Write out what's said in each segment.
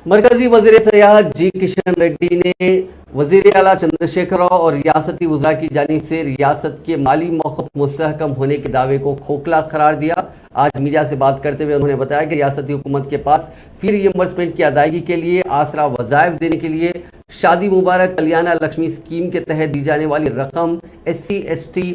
मरकजी वज़ीर सयाहत जी किशन रेड्डी ने वज़ीर आला चंद्रशेखर राव और रियासती वज़रा की जानिब से रियासत के माली मौक़िफ़ मुस्तहकम होने के दावे को खोखला करार दिया। आज मीडिया से बात करते हुए उन्होंने बताया कि रियासती हुकूमत के पास फी रियम्बर्समेंट की अदायगी के लिए आसरा वज़ाइफ देने के लिए शादी मुबारक कल्याणा लक्ष्मी स्कीम के तहत दी जाने वाली रकम, SC ST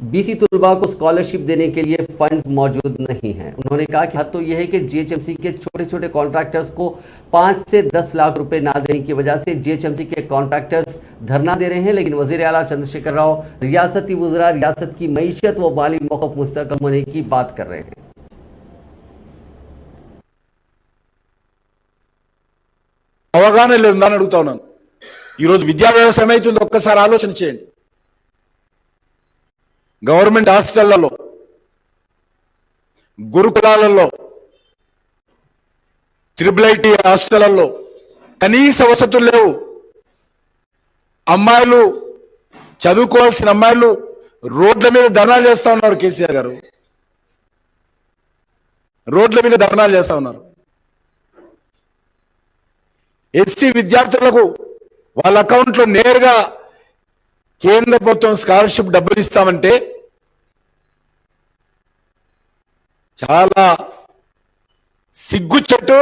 BC तलबा को स्कॉलरशिप देने के लिए फंड्स मौजूद नहीं हैं। उन्होंने कहा कि हद तो यह है कि GHMC के छोटे छोटे कॉन्ट्रैक्टर्स को 5 से 10 लाख रुपए ना देने की वजह से GHMC के कॉन्ट्रैक्टर्स धरना दे रहे हैं, लेकिन वज़ीर आला चंद्रशेखर राव रियासती वज़रा रियासत की मईशत व माली मौक़िफ़ मुस्तहकम होने की बात कर रहे हैं। అవగాహన లేదని అడుగుతా ఉన్నాను। ఈరోజు విద్యా వ్యవస్థ ఏమైతుందో ఒక్కసారి ఆలోచన చేయండి। గవర్నమెంట్ హాస్టళ్లలో, గురుకులాలలో, IIIT హాస్టళ్లలో కనీస వసతులు లేవు। అమ్మాయిలు, చదువుకోవాల్సిన అమ్మాయిలు రోడ్ల మీద ధర్నాలు చేస్తా ఉన్నారు। కేసీఆర్ గారు రోడ్ల మీద ధర్నాలు చేస్తా ఉన్నారు। SC విద్యార్థులకు వాళ్ళ అకౌంట్లో నేరుగా కేంద్ర ప్రభుత్వం స్కాలర్షిప్ డబ్బులు ఇస్తామంటే చాలా సిగ్గుచెట్టు।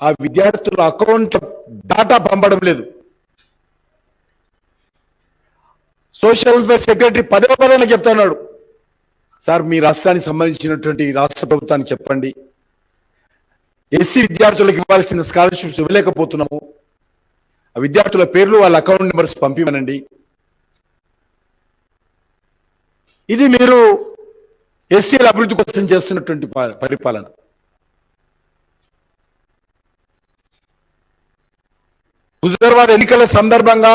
ఆ విద్యార్థుల అకౌంట్ డాటా పంపడం లేదు। సోషల్ వెల్ఫేర్ సెక్రటరీ పదే పదే చెప్తున్నాడు, సార్ మీ రాష్ట్రానికి సంబంధించినటువంటి రాష్ట్ర ప్రభుత్వానికి చెప్పండి, SC విద్యార్థులకు ఇవ్వాల్సిన స్కాలర్షిప్స్ ఇవ్వలేకపోతున్నాము, ఆ విద్యార్థుల పేర్లు వాళ్ళ అకౌంట్ నెంబర్స్ పంపిమనండి। ఇది మీరు SCల అభివృద్ధి కోసం చేస్తున్నటువంటి పరిపాలన। హుజూరాబాద్ ఎన్నికల సందర్భంగా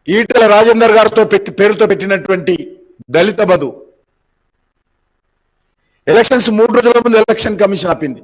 ఈటెల రాజేందర్ గారితో పేరుతో పెట్టినటువంటి దళిత బంధు ఎలక్షన్స్ 3 రోజుల ముందు ఎలక్షన్ కమిషన్ ఆపింది।